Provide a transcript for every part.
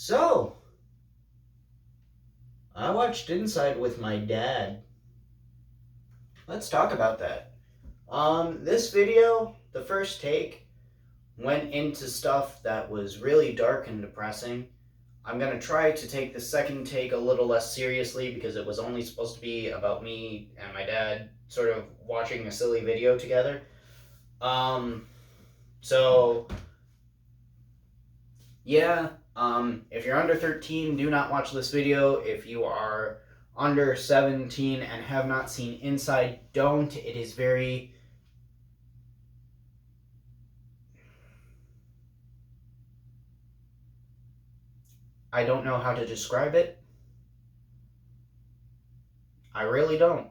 So, I watched Inside with my dad. Let's talk about that. This video, the first take, went into stuff that was really dark and depressing. I'm gonna try to take the second take a little less seriously because it was only supposed to be about me and my dad sort of watching a silly video together. So yeah, if you're under 13, do not watch this video. If you are under 17 and have not seen Inside, don't. It is very... I don't know how to describe it. I really don't.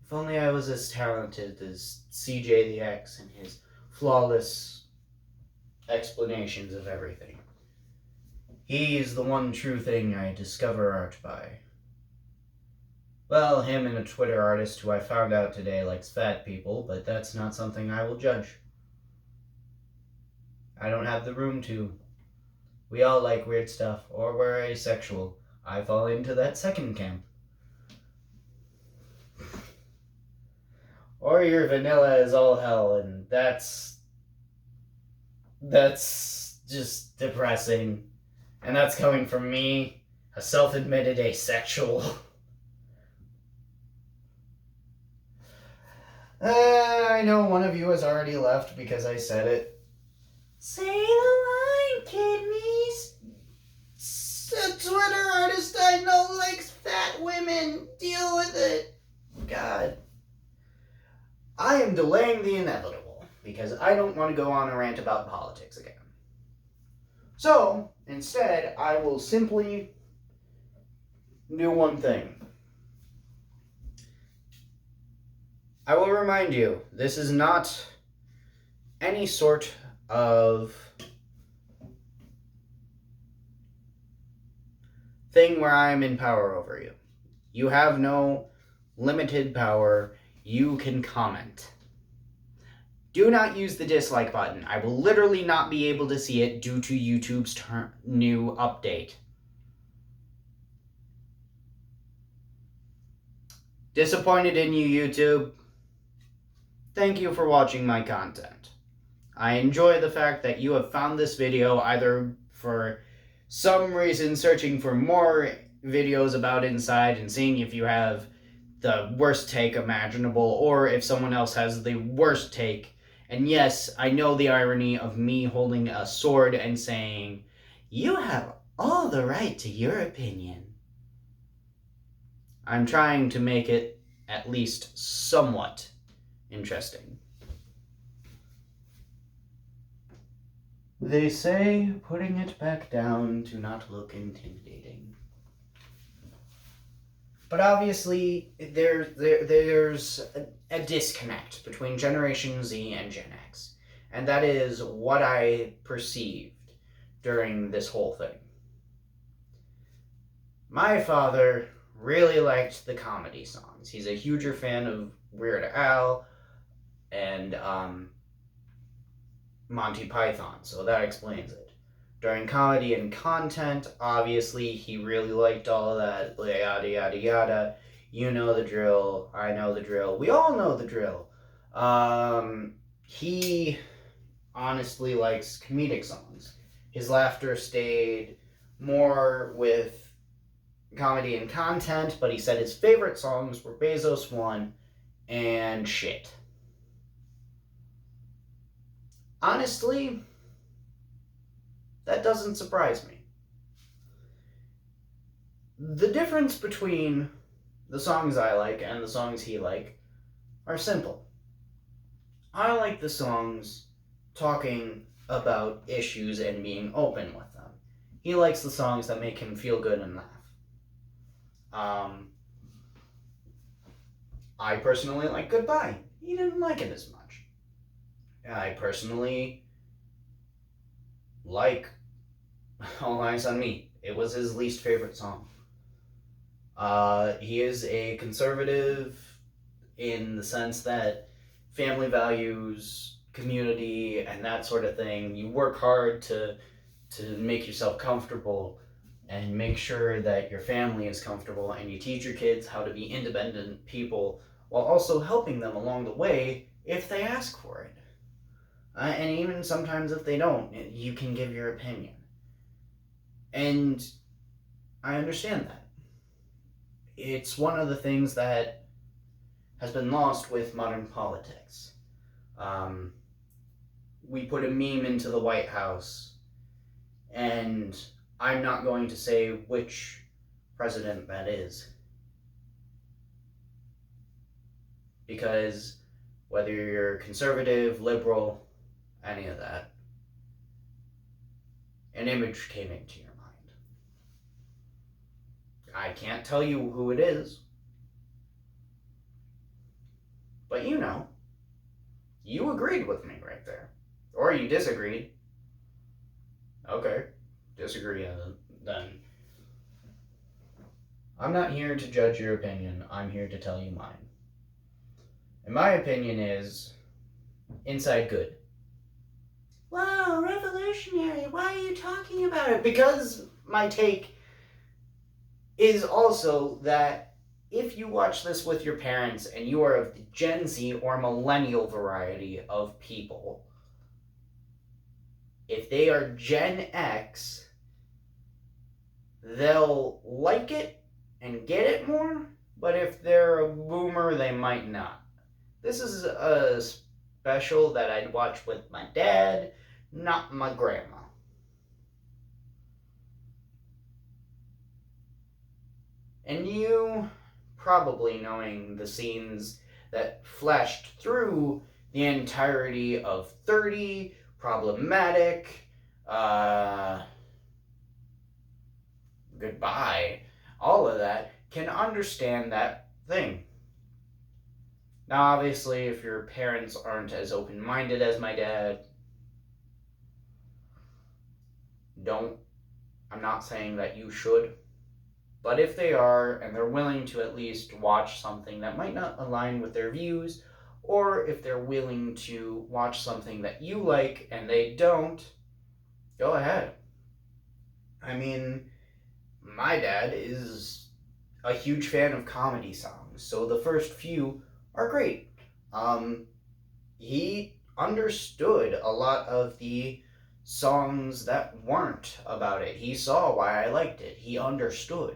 If only I was as talented as CJ the X and his flawless explanations of everything. He is the one true thing I discover art by. Well, him and a Twitter artist who I found out today likes fat people, but that's not something I will judge. I don't have the room to. We all like weird stuff, or we're asexual. I fall into that second camp. Or you're vanilla as all hell, and that's just depressing. And that's coming from me, a self-admitted asexual. I know one of you has already left because I said it. Say the line, kidneys. A Twitter artist I know likes fat women. Deal with it. God. I am delaying the inevitable because I don't want to go on a rant about politics again. So, instead, I will simply do one thing. I will remind you, this is not any sort of thing where I am in power over you. You have no limited power. You can comment. Do not use the dislike button. I will literally not be able to see it due to YouTube's new update. Disappointed in you, YouTube. Thank you for watching my content. I enjoy the fact that you have found this video either for some reason searching for more videos about Inside and seeing if you have the worst take imaginable, or if someone else has the worst take. And yes, I know the irony of me holding a sword and saying, you have all the right to your opinion. I'm trying to make it at least somewhat interesting. They say putting it back down to not look intimidating. But obviously, there's a disconnect between Generation Z and Gen X. And that is what I perceived during this whole thing. My father really liked the comedy songs. He's a huger fan of Weird Al and Monty Python, so that explains it. During comedy and content, obviously, he really liked all of that, yada, yada, yada. You know the drill. I know the drill. We all know the drill. He honestly likes comedic songs. His laughter stayed more with comedy and content, but he said his favorite songs were Bezos One and Shit. Honestly, that doesn't surprise me. The difference between the songs I like and the songs he likes are simple. I like the songs talking about issues and being open with them. He likes the songs that make him feel good and laugh. I personally like Goodbye. He didn't like it as much. I personally like All Eyes on Me. It was his least favorite song. He is a conservative in the sense that family values community and that sort of thing. You work hard to make yourself comfortable and make sure that your family is comfortable, and you teach your kids how to be independent people while also helping them along the way if they ask for it. And even sometimes if they don't, you can give your opinion. And I understand that. It's one of the things that has been lost with modern politics. We put a meme into the White House, and I'm not going to say which president that is. Because whether you're conservative, liberal, any of that, an image came into your mind. I can't tell you who it is, but you know. You agreed with me right there. Or you disagreed. Okay, disagree then. I'm not here to judge your opinion, I'm here to tell you mine. And my opinion is inside good. Wow, revolutionary, why are you talking about it? Because my take is also that if you watch this with your parents and you are of the Gen Z or millennial variety of people, if they are Gen X, they'll like it and get it more, but if they're a boomer, they might not. This is a special that I'd watch with my dad, not my grandma. And you, probably knowing the scenes that flashed through the entirety of 30, Problematic, Goodbye, all of that, can understand that thing. Now, obviously, if your parents aren't as open-minded as my dad, I'm not saying that you should, but if they are, and they're willing to at least watch something that might not align with their views, or if they're willing to watch something that you like and they don't, go ahead. I mean, my dad is a huge fan of comedy songs, so the first few are great. He understood a lot of the songs that weren't about it. He saw why I liked it. He understood.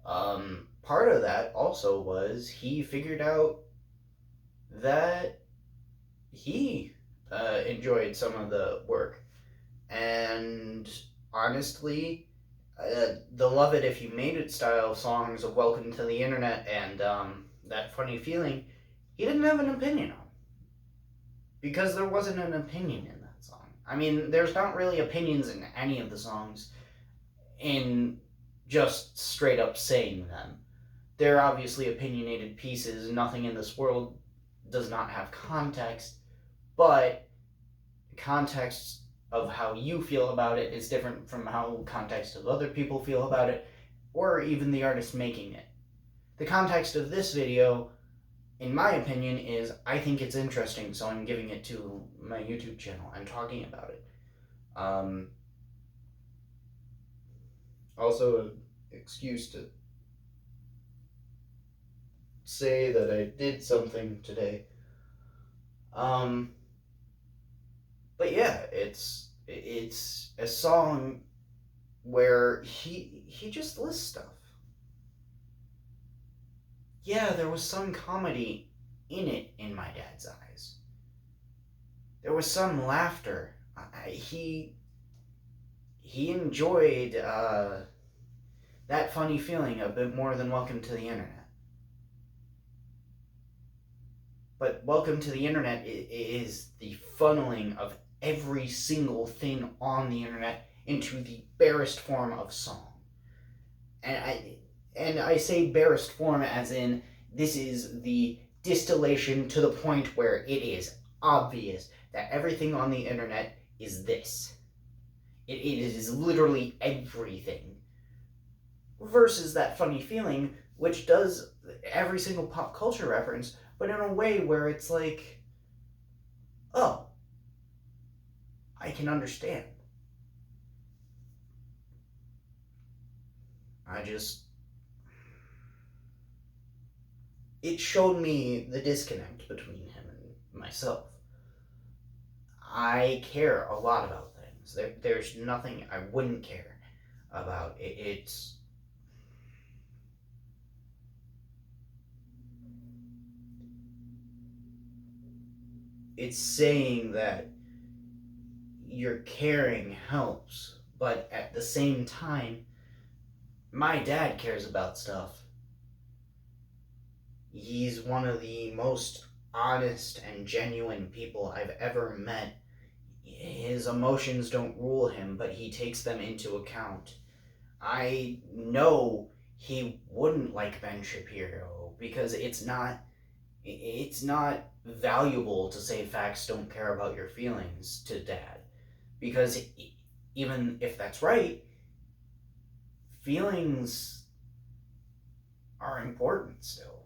Part of that also was he figured out that he enjoyed some of the work. And honestly, the Love It If You Made It style songs of Welcome to the Internet and That Funny Feeling, he didn't have an opinion on. Because there wasn't an opinion in that song. I mean, there's not really opinions in any of the songs in just straight up saying them. They're obviously opinionated pieces. Nothing in this world does not have context, but the context of how you feel about it is different from how context of other people feel about it, or even the artist making it. The context of this video, in my opinion, is I think it's interesting, so I'm giving it to my YouTube channel and talking about it. Also, an excuse to say that I did something today. But yeah, it's a song where he just lists stuff. Yeah, there was some comedy in it in my dad's eyes. There was some laughter. He enjoyed That Funny Feeling a bit more than Welcome to the Internet. But Welcome to the Internet is the funneling of every single thing on the internet into the barest form of song. And I say barest form as in this is the distillation to the point where it is obvious that everything on the internet is this. It is literally everything. Versus That Funny Feeling, which does every single pop culture reference, but in a way where it's like, oh, I can understand. I just. It showed me the disconnect between him and myself. I care a lot about things. There's nothing I wouldn't care about. It's saying that your caring helps, but at the same time, my dad cares about stuff. He's one of the most honest and genuine people I've ever met. His emotions don't rule him, but he takes them into account. I know he wouldn't like Ben Shapiro because it's not valuable to say facts don't care about your feelings to dad, because even if that's right, feelings are important still.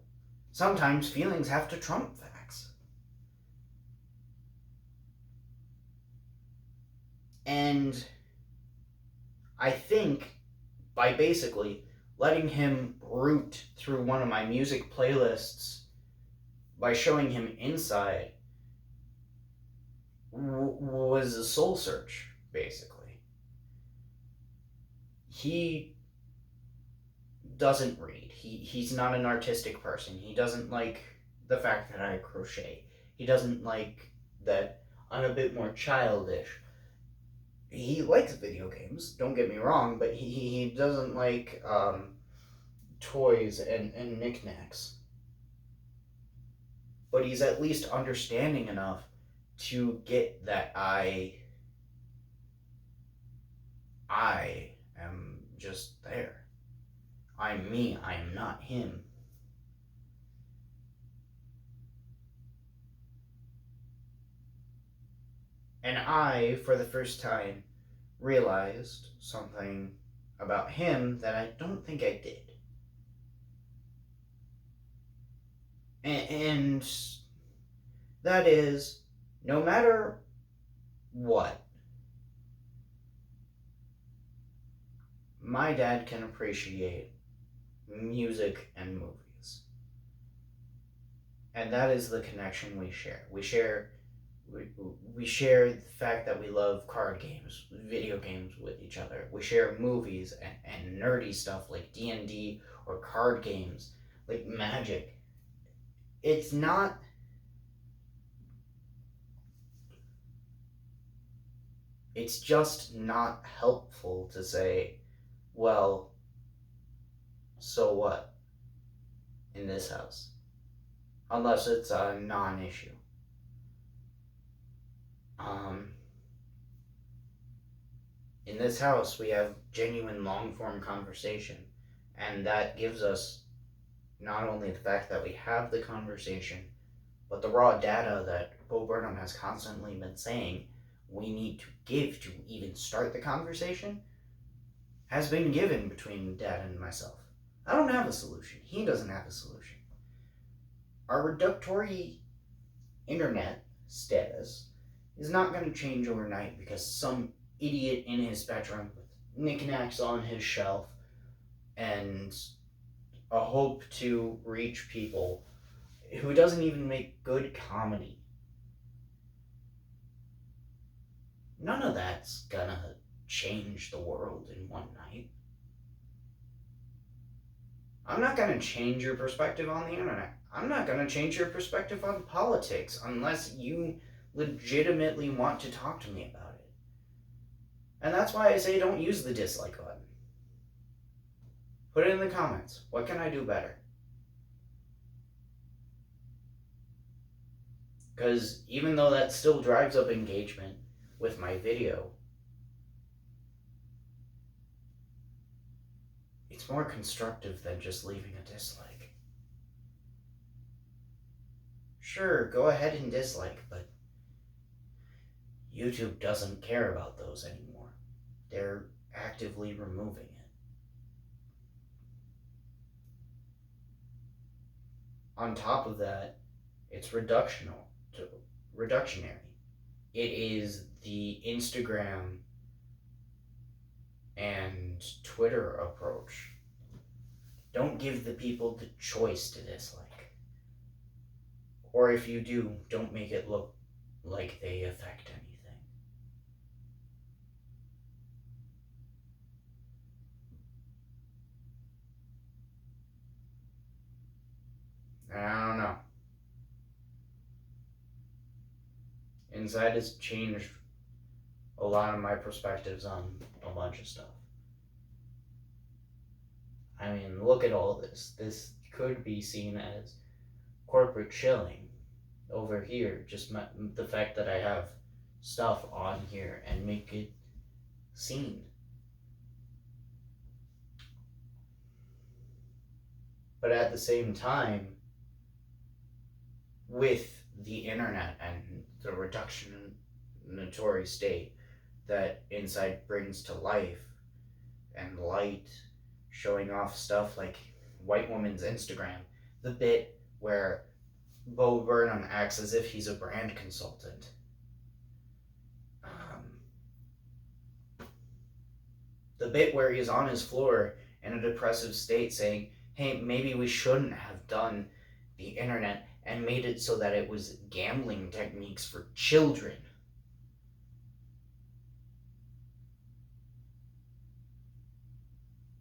Sometimes feelings have to trump facts. And I think by basically letting him root through one of my music playlists, by showing him inside, was a soul search, basically. He doesn't read. He's not an artistic person. He doesn't like the fact that I crochet. He doesn't like that I'm a bit more childish. He likes video games, don't get me wrong, but he doesn't like toys and knickknacks. But he's at least understanding enough to get that I am just there. I'm me, I am not him. And I, for the first time, realized something about him that I don't think I did. And that is, no matter what, my dad can appreciate music and movies. And that is the connection we share. We share the fact that we love card games, video games with each other. We share movies and nerdy stuff like D&D or card games like Magic. It's not it's just not helpful to say, well, so what in this house? Unless it's a non-issue. Um, in this house, we have genuine long-form conversation, and that gives us not only the fact that we have the conversation, but the raw data that Burnham has constantly been saying we need to give to even start the conversation has been given between Dad and myself. I don't have a solution. He doesn't have a solution. Our reductory internet status is not going to change overnight because some idiot in his bedroom with knickknacks on his shelf and a hope to reach people who doesn't even make good comedy. None of that's gonna change the world in one night. I'm not gonna change your perspective on the internet. I'm not gonna change your perspective on politics unless you legitimately want to talk to me about it. And that's why I say don't use the dislike button. Put it in the comments. What can I do better? Because even though that still drives up engagement with my video, it's more constructive than just leaving a dislike. Sure, go ahead and dislike, but YouTube doesn't care about those anymore. They're actively removing it. On top of that, it's reductionary. it is the Instagram and Twitter approach. Don't give the people the choice to dislike. Or if you do, don't make it look like they affect anything. I don't know. Inside has changed a lot of my perspectives on a bunch of stuff. I mean, look at all this. This could be seen as corporate shilling over here. Just the fact that I have stuff on here and make it seen. But at the same time, with the internet and the reductionary state that Inside brings to life and light, showing off stuff like White Woman's Instagram, the bit where Bo Burnham acts as if he's a brand consultant. The bit where he's on his floor in a depressive state saying, hey, maybe we shouldn't have done the internet and made it so that it was gambling techniques for children.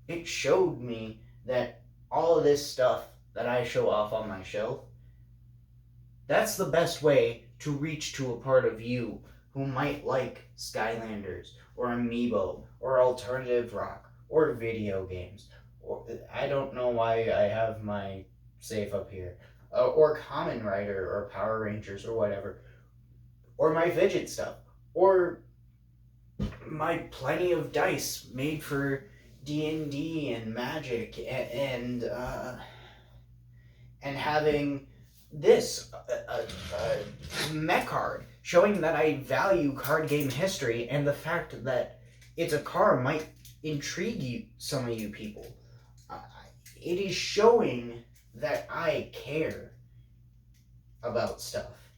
It showed me that all of this stuff that I show off on my shelf, that's the best way to reach to a part of you who might like Skylanders or Amiibo or alternative rock or video games. Or I don't know why I have my safe up here. Or Kamen Rider or Power Rangers or whatever. Or my fidget stuff. Or my plenty of dice made for D&D and Magic and having this mech card showing that I value card game history, and the fact that it's a car might intrigue you, some of you people. It is showing that I care about stuff.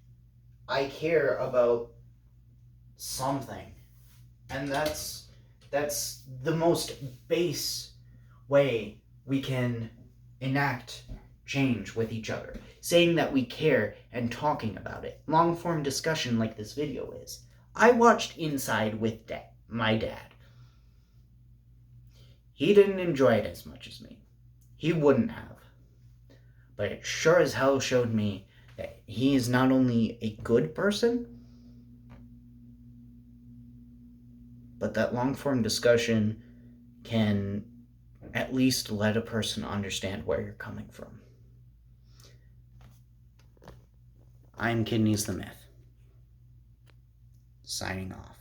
I care about something. And that's the most base way we can enact change with each other. Saying that we care and talking about it. Long form discussion like this video is. I watched Inside with my dad. He didn't enjoy it as much as me. He wouldn't have. But it sure as hell showed me that he is not only a good person, but that long form discussion can at least let a person understand where you're coming from. I'm Kidneys the Myth. Signing off.